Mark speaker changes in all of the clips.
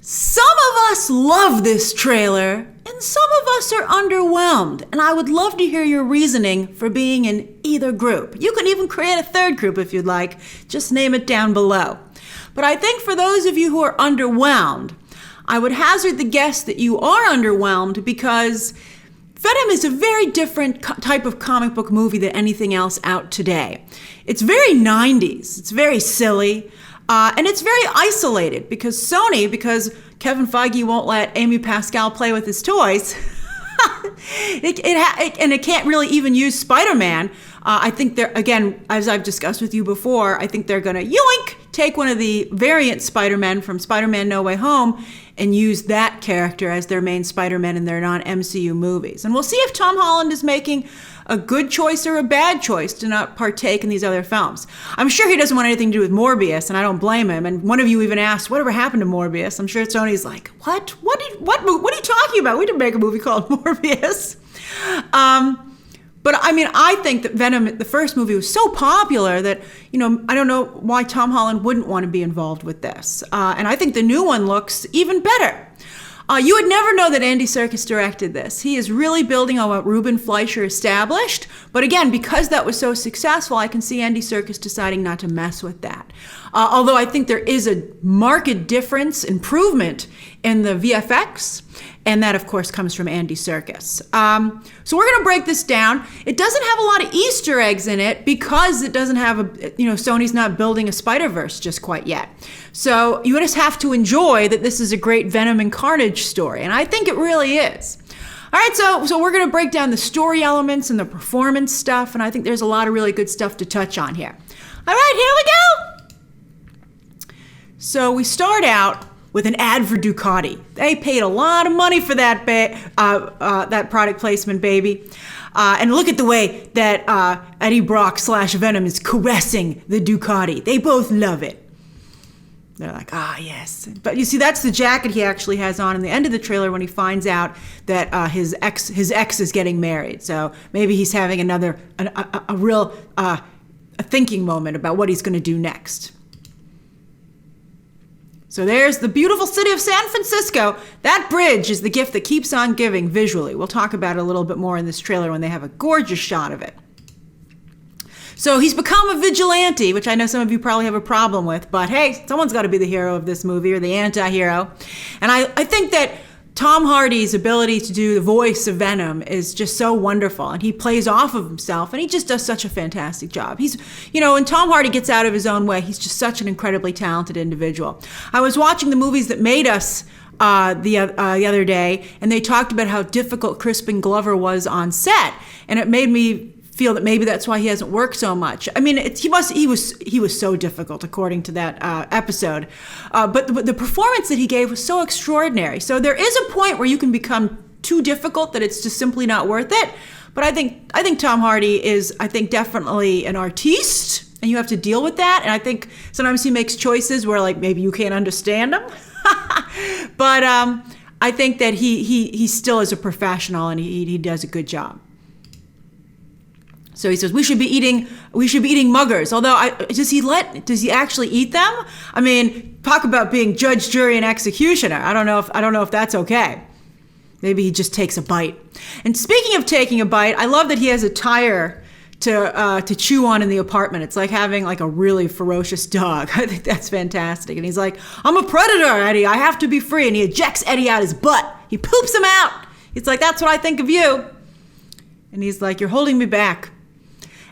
Speaker 1: Some of us love this trailer, and some of us are underwhelmed, and I would love to hear your reasoning for being in either group. You can even create a third group if you'd like. Just name it down below. But I think for those of you who are underwhelmed, I would hazard the guess that you are underwhelmed because Venom is a very different type of comic book movie than anything else out today. It's very 90s. It's very silly. And it's very isolated because Kevin Feige won't let Amy Pascal play with his toys, and it can't really even use Spider-Man. I think they're, again, as I've discussed with you before, I think they're going to take one of the variant Spider-Men from Spider-Man No Way Home and use that character as their main Spider-Man in their non-MCU movies. And we'll see if Tom Holland is making a good choice or a bad choice to not partake in these other films. I'm sure he doesn't want anything to do with Morbius, and I don't blame him. And one of you even asked, whatever happened to Morbius? I'm sure Sony's like, what? What are you talking about? We didn't make a movie called Morbius. But I mean, I think that Venom, the first movie, was so popular that, I don't know why Tom Holland wouldn't want to be involved with this. And I think the new one looks even better. You would never know that Andy Serkis directed this. He is really building on what Ruben Fleischer established. But again, because that was so successful, I can see Andy Serkis deciding not to mess with that. Although I think there is a marked improvement in the VFX. And that, of course, comes from Andy Serkis. So we're going to break this down. It doesn't have a lot of Easter eggs in it because it doesn't have Sony's not building a Spider-Verse just quite yet. So you just have to enjoy that this is a great Venom and Carnage story. And I think it really is. All right, so we're going to break down the story elements and the performance stuff. And I think there's a lot of really good stuff to touch on here. All right, here we go. So we start out with an ad for Ducati. They paid a lot of money for that product placement, baby. And look at the way that Eddie Brock / Venom is caressing the Ducati. They both love it. They're like, yes. But you see, that's the jacket he actually has on in the end of the trailer when he finds out that his ex is getting married. So maybe he's having a real thinking moment about what he's going to do next. So there's the beautiful city of San Francisco. That bridge is the gift that keeps on giving visually. We'll talk about it a little bit more in this trailer when they have a gorgeous shot of it. So he's become a vigilante, which I know some of you probably have a problem with, but hey, someone's got to be the hero of this movie or the anti-hero. And I think that Tom Hardy's ability to do the voice of Venom is just so wonderful, and he plays off of himself, and he just does such a fantastic job. He's, when Tom Hardy gets out of his own way, he's just such an incredibly talented individual. I was watching the movies that made us the other day, and they talked about how difficult Crispin Glover was on set, and it made me feel that maybe that's why he hasn't worked so much. I mean, he was so difficult according to that episode, but the performance that he gave was so extraordinary. So there is a point where you can become too difficult that it's just simply not worth it. But I think Tom Hardy is definitely an artiste, and you have to deal with that. And I think sometimes he makes choices where like maybe you can't understand them, but I think that he still is a professional, and he does a good job. So he says we should be eating muggers. Although does he actually eat them? I mean, talk about being judge, jury, and executioner. I don't know if that's okay. Maybe he just takes a bite. And speaking of taking a bite, I love that he has a tire to chew on in the apartment. It's like having like a really ferocious dog. I think that's fantastic. And he's like, I'm a predator, Eddie. I have to be free. And he ejects Eddie out his butt. He poops him out. He's like, that's what I think of you. And he's like, you're holding me back.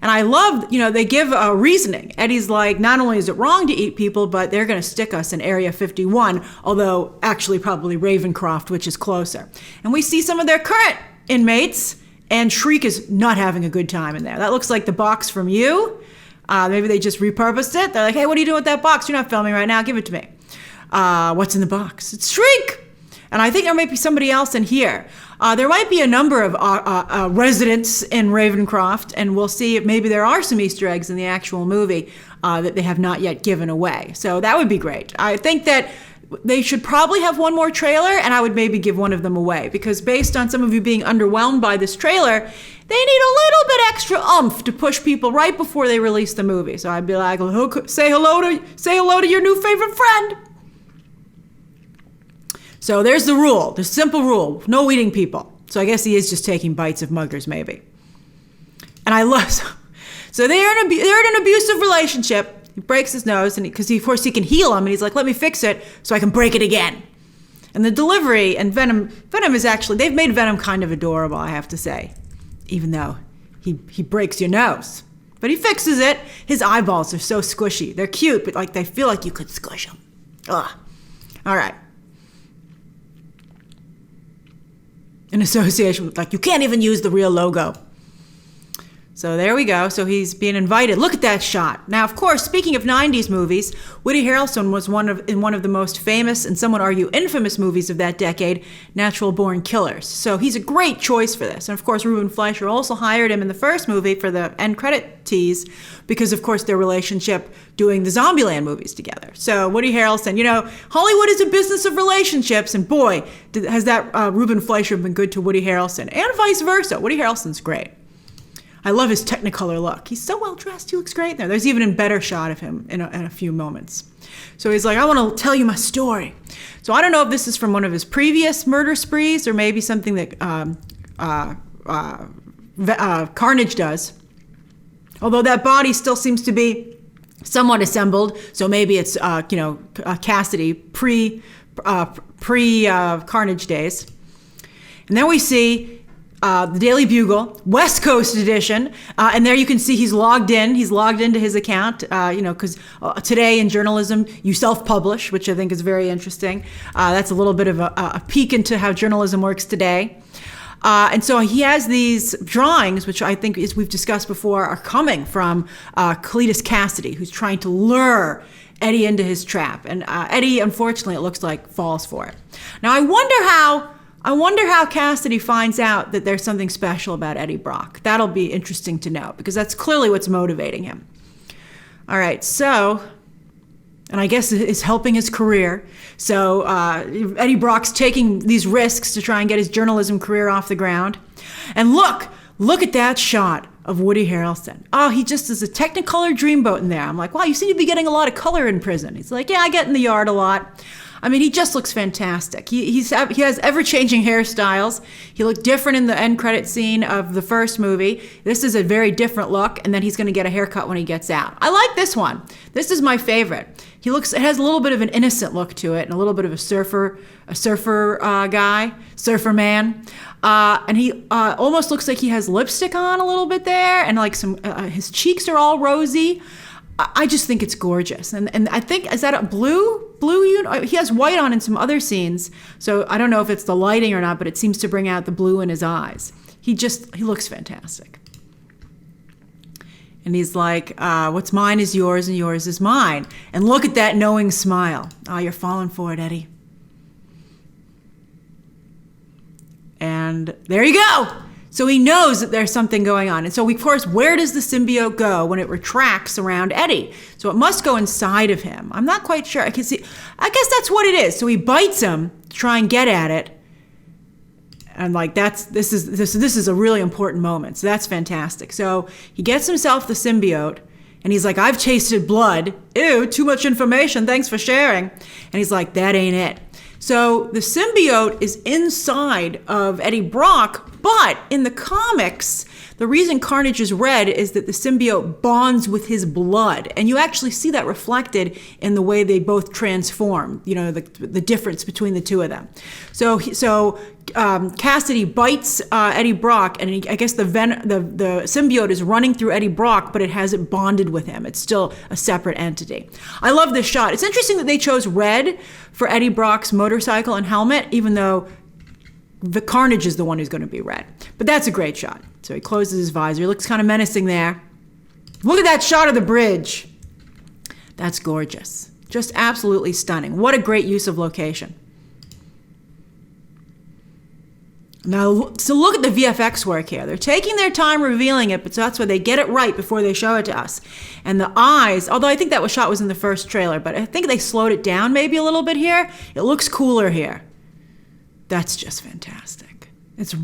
Speaker 1: And I love, they give a reasoning. Eddie's like, not only is it wrong to eat people, but they're going to stick us in Area 51, although actually probably Ravencroft, which is closer. And we see some of their current inmates, and Shriek is not having a good time in there. That looks like the box from You. Maybe they just repurposed it. They're like, hey, what are you doing with that box? You're not filming right now. Give it to me. What's in the box? It's Shriek. And I think there might be somebody else in here. There might be a number of residents in Ravencroft, and we'll see if maybe there are some Easter eggs in the actual movie that they have not yet given away. So that would be great. I think that they should probably have one more trailer, and I would maybe give one of them away, because based on some of you being underwhelmed by this trailer, they need a little bit extra oomph to push people right before they release the movie. So I'd be like, say hello to your new favorite friend. So there's the rule, the simple rule, no eating people. So I guess he is just taking bites of muggers, maybe. And I love, so they're in an abusive relationship. He breaks his nose, and because of course he can heal him, and he's like, let me fix it so I can break it again. And the delivery, and Venom is actually, they've made Venom kind of adorable, I have to say, even though he breaks your nose. But he fixes it. His eyeballs are so squishy. They're cute, but like they feel like you could squish them. Ugh. All right. In association with, like, you can't even use the real logo. So there we go. So he's being invited. Look at that shot. Now, of course, speaking of 90s movies, Woody Harrelson was in one of the most famous, and some would argue infamous movies of that decade, Natural Born Killers. So he's a great choice for this. And of course, Ruben Fleischer also hired him in the first movie for the end credit tease because, of course, their relationship doing the Zombieland movies together. So Woody Harrelson, Hollywood is a business of relationships, and boy, has that Ruben Fleischer been good to Woody Harrelson, and vice versa. Woody Harrelson's great. I love his Technicolor look. He's so well dressed. He looks great there. There's even a better shot of him in a few moments. So he's like, I want to tell you my story. So I don't know if this is from one of his previous murder sprees or maybe something that Carnage does. Although that body still seems to be somewhat assembled. So maybe it's, Kasady pre-Carnage days. And then we see the Daily Bugle, West Coast edition, and there you can see he's logged in. He's logged into his account, because today in journalism you self-publish, which I think is very interesting. That's a little bit of a peek into how journalism works today. And so he has these drawings, which I think, as we've discussed before, are coming from Cletus Kasady, who's trying to lure Eddie into his trap. And Eddie, unfortunately, it looks like, falls for it. Now, I wonder how Kasady finds out that there's something special about Eddie Brock. That'll be interesting to know, because that's clearly what's motivating him. All right, so, and I guess it's helping his career. So Eddie Brock's taking these risks to try and get his journalism career off the ground. And look at that shot of Woody Harrelson. Oh, he just is a Technicolor dreamboat in there. I'm like, wow, you seem to be getting a lot of color in prison. He's like, yeah, I get in the yard a lot. I mean, he just looks fantastic. He has ever-changing hairstyles. He looked different in the end credit scene of the first movie. This is a very different look, and then he's going to get a haircut when he gets out. I like this one. This is my favorite. It has a little bit of an innocent look to it, and a little bit of a surfer man. And he almost looks like he has lipstick on a little bit there, and like his cheeks are all rosy. I just think it's gorgeous. And I think, is that a blue? He has white on in some other scenes. So I don't know if it's the lighting or not, but it seems to bring out the blue in his eyes. He looks fantastic. And he's like, what's mine is yours and yours is mine. And look at that knowing smile. Oh, you're falling for it, Eddie. And there you go. So he knows that there's something going on. And so, of course, where does the symbiote go when it retracts around Eddie? So it must go inside of him. I'm not quite sure. I guess that's what it is. So he bites him to try and get at it. And like this is a really important moment. So that's fantastic. So he gets himself the symbiote, and he's like, I've tasted blood. Ew, too much information. Thanks for sharing. And he's like, that ain't it. So the symbiote is inside of Eddie Brock, but in the comics, the reason Carnage is red is that the symbiote bonds with his blood. And you actually see that reflected in the way they both transform, the difference between the two of them. So Kasady bites Eddie Brock, and I guess the symbiote is running through Eddie Brock, but it hasn't bonded with him. It's still a separate entity. I love this shot. It's interesting that they chose red for Eddie Brock's motorcycle and helmet, even though the Carnage is the one who's going to be red. But that's a great shot. So he closes his visor. He looks kind of menacing there. Look at that shot of the bridge. That's gorgeous. Just absolutely stunning. What a great use of location. Now, so look at the VFX work here. They're taking their time revealing it, but that's why they get it right before they show it to us. And the eyes, although I think that shot was in the first trailer, but I think they slowed it down maybe a little bit here. It looks cooler here. That's just fantastic.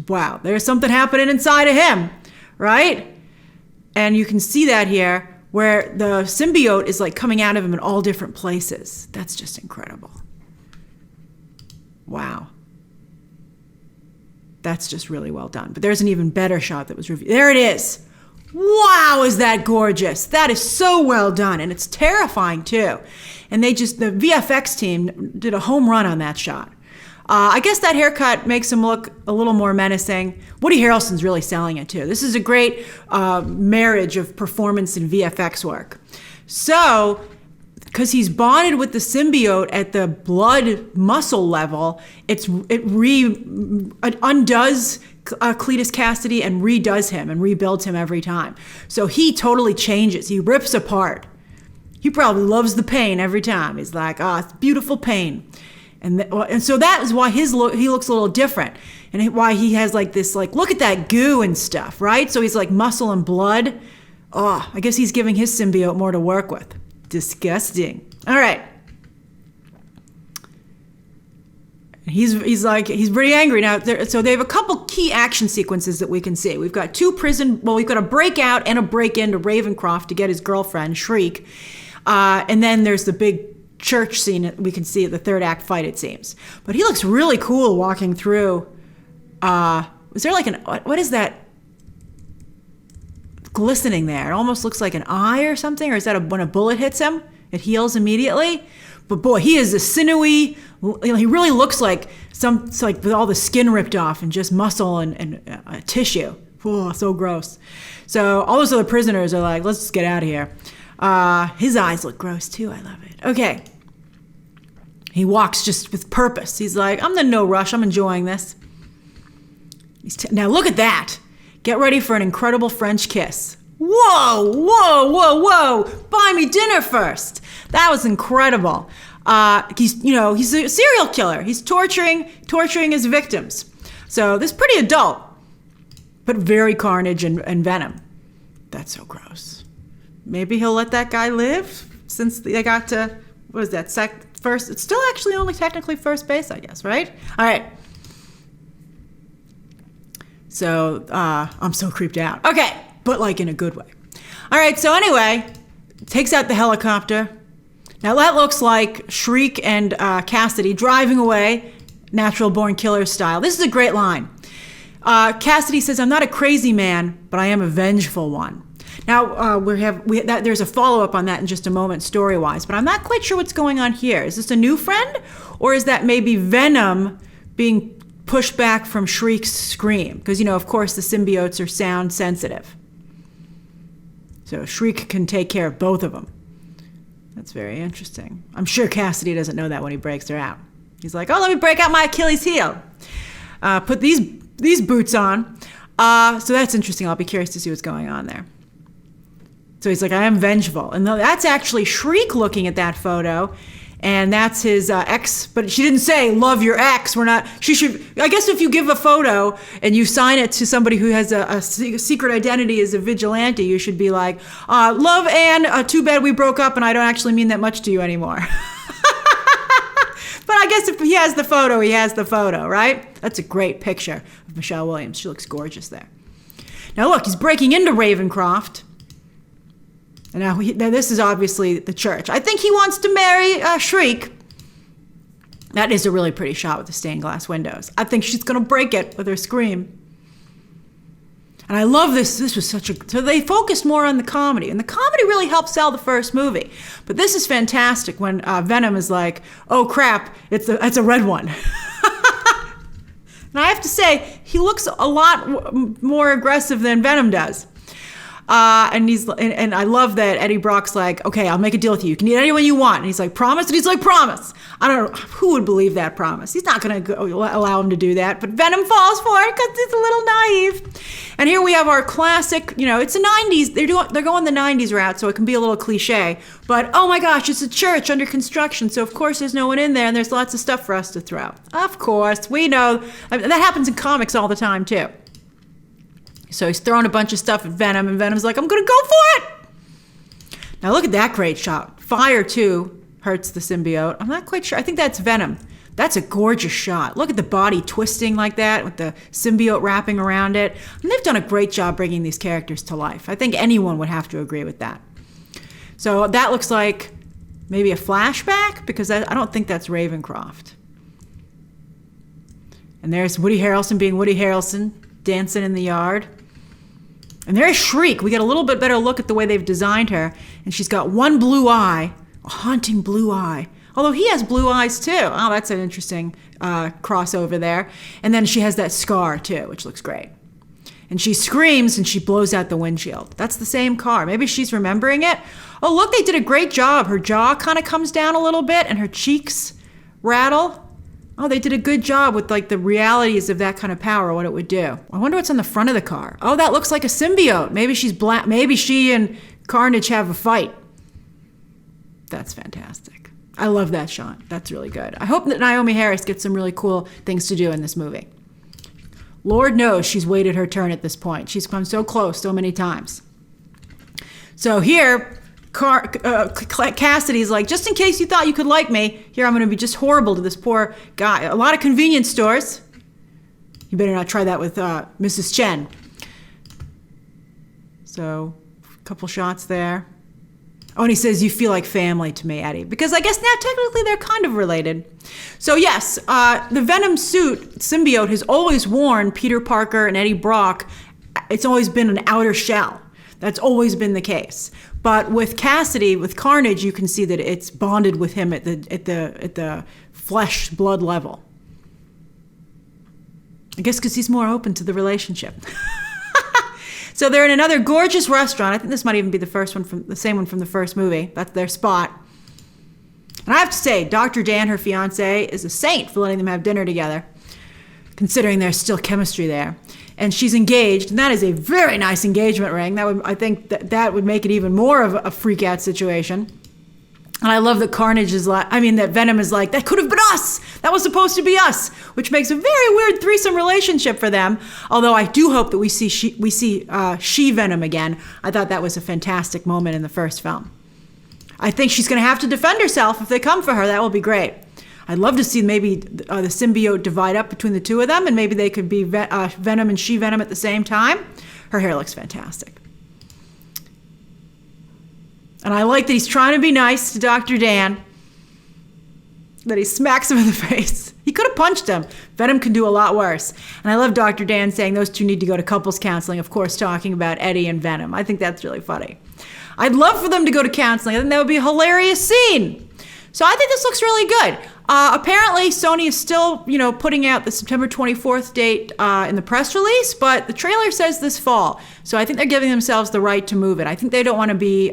Speaker 1: Wow, there's something happening inside of him, right? And you can see that here where the symbiote is like coming out of him in all different places. That's just incredible. Wow. That's just really well done. But there's an even better shot that was reviewed. There it is. Wow, is that gorgeous? That is so well done, and it's terrifying too. And the VFX team did a home run on that shot. I guess that haircut makes him look a little more menacing. Woody Harrelson's really selling it too. This is a great marriage of performance and VFX work. So, because he's bonded with the symbiote at the blood muscle level, it undoes Cletus Kasady and redoes him and rebuilds him every time. So he totally changes. He rips apart. He probably loves the pain every time. He's like, it's beautiful pain. And so that is why he looks a little different, and why he has like this, like, look at that goo and stuff, right? So he's like muscle and blood. I guess he's giving his symbiote more to work with. Disgusting. All right. He's pretty angry now. So they have a couple key action sequences that we can see. We've got we've got a breakout and a break into Ravencroft to get his girlfriend, Shriek. And then there's the big church scene that we can see at the third act fight, it seems. But he looks really cool walking through. Is there like what is that glistening there? It almost looks like an eye or something. Or is that when a bullet hits him, it heals immediately? But boy, he is a sinewy, he really looks like it's like with all the skin ripped off and just muscle and tissue. Oh, so gross. So all those other prisoners are like, let's just get out of here. His eyes look gross too. I love it. Okay. He walks just with purpose. He's like, I'm in no rush. I'm enjoying this. Now look at that. Get ready for an incredible French kiss. Whoa, whoa, whoa, whoa. Buy me dinner first. That was incredible. He's a serial killer. He's torturing his victims. So this is pretty adult, but very Carnage and Venom. That's so gross. Maybe he'll let that guy live since they got to, what is that, first? It's still actually only technically first base, I guess, right? All right. So I'm so creeped out. Okay, but like in a good way. All right, so anyway, takes out the helicopter. Now that looks like Shriek and Kasady driving away, natural born killer style. This is a great line. Kasady says, I'm not a crazy man, but I am a vengeful one. Now, there's a follow-up on that in just a moment, story-wise, but I'm not quite sure what's going on here. Is this a new friend, or is that maybe Venom being pushed back from Shriek's scream? Because, of course, the symbiotes are sound sensitive. So Shriek can take care of both of them. That's very interesting. I'm sure Kasady doesn't know that when he breaks her out. He's like, let me break out my Achilles heel. Put these boots on. So that's interesting. I'll be curious to see what's going on there. So he's like, I am vengeful. And that's actually Shriek looking at that photo. And that's his ex. But she didn't say, love your ex. She should, I guess if you give a photo and you sign it to somebody who has a secret identity as a vigilante, you should be like, love Anne, too bad we broke up and I don't actually mean that much to you anymore. But I guess if he has the photo, he has the photo, right? That's a great picture of Michelle Williams. She looks gorgeous there. Now look, he's breaking into Ravencroft. And now this is obviously the church. I think he wants to marry Shriek. That is a really pretty shot with the stained glass windows. I think she's going to break it with her scream. And I love this. This was so they focused more on the comedy. And the comedy really helped sell the first movie. But this is fantastic when Venom is like, oh crap, it's a red one. And I have to say, he looks a lot more aggressive than Venom does. And I love that Eddie Brock's like, okay, I'll make a deal with you. You can eat anyone you want. And he's like, promise? And he's like, promise. I don't know. Who would believe that promise? He's not going to allow him to do that. But Venom falls for it because he's a little naive. And here we have our classic, it's the 90s. They're going the 90s route, so it can be a little cliche. But, oh my gosh, it's a church under construction. So, of course, there's no one in there. And there's lots of stuff for us to throw. Of course. We know. I mean, that happens in comics all the time, too. So he's throwing a bunch of stuff at Venom, and Venom's like, I'm going to go for it. Now look at that great shot. Fire, too, hurts the symbiote. I'm not quite sure. I think that's Venom. That's a gorgeous shot. Look at the body twisting like that with the symbiote wrapping around it. And they've done a great job bringing these characters to life. I think anyone would have to agree with that. So that looks like maybe a flashback, because I don't think that's Ravencroft. And there's Woody Harrelson being Woody Harrelson, dancing in the yard. And there's Shriek. We get a little bit better look at the way they've designed her. And she's got one blue eye, a haunting blue eye. Although he has blue eyes too. Oh, that's an interesting crossover there. And then she has that scar too, which looks great. And she screams and she blows out the windshield. That's the same car. Maybe she's remembering it. Oh, look, they did a great job. Her jaw kind of comes down a little bit and her cheeks rattle. Oh, they did a good job with like the realities of that kind of power, what it would do. I wonder what's on the front of the car. Oh, that looks like a symbiote. Maybe she's black. Maybe she and Carnage have a fight. That's fantastic. I love that shot. That's really good. I hope that Naomie Harris gets some really cool things to do in this movie. Lord knows she's waited her turn at this point. She's come so close so many times. So here, Kasady's like, just in case you thought you could like me, here I'm going to be just horrible to this poor guy. A lot of convenience stores. You better not try that with Mrs. Chen. So, a couple shots there. Oh, and he says, you feel like family to me, Eddie. Because I guess now technically they're kind of related. So yes, the Venom suit, symbiote, has always worn Peter Parker and Eddie Brock. It's always been an outer shell. That's always been the case. But with Kasady, with Carnage, you can see that it's bonded with him at the flesh blood level. I guess because he's more open to the relationship. So they're in another gorgeous restaurant. I think this might even be the same one from the first movie. That's their spot. And I have to say, Dr. Dan, her fiance, is a saint for letting them have dinner together, considering there's still chemistry there. And she's engaged, and that is a very nice engagement ring. I think that would make it even more of a freak out situation. And I love that that Venom is like, that could have been us. That was supposed to be us, which makes a very weird threesome relationship for them. Although I do hope that we see She-Venom again. I thought that was a fantastic moment in the first film. I think she's going to have to defend herself if they come for her. That will be great. I'd love to see maybe the symbiote divide up between the two of them, and maybe they could be Venom and She-Venom at the same time. Her hair looks fantastic. And I like that he's trying to be nice to Dr. Dan, that he smacks him in the face. He could have punched him. Venom can do a lot worse. And I love Dr. Dan saying those two need to go to couples counseling, of course, talking about Eddie and Venom. I think that's really funny. I'd love for them to go to counseling. I think that would be a hilarious scene. So I think this looks really good. Apparently, Sony is still, putting out the September 24th date in the press release, but the trailer says this fall. So I think they're giving themselves the right to move it. I think they don't want to be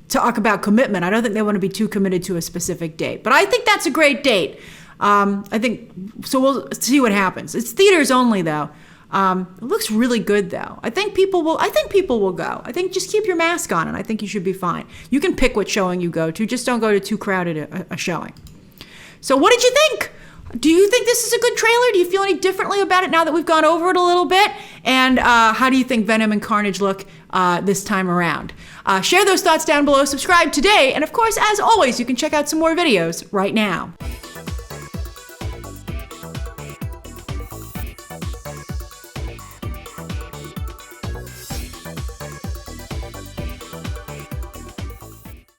Speaker 1: talk about commitment. I don't think they want to be too committed to a specific date, but I think that's a great date. So we'll see what happens. It's theaters only though. It looks really good though. I think people will go. I think just keep your mask on and I think you should be fine. You can pick what showing you go to, just don't go to too crowded a showing. So what did you think? Do you think this is a good trailer? Do you feel any differently about it now that we've gone over it a little bit? And how do you think Venom and Carnage look this time around? Share those thoughts down below. Subscribe today. And of course, as always, you can check out some more videos right now.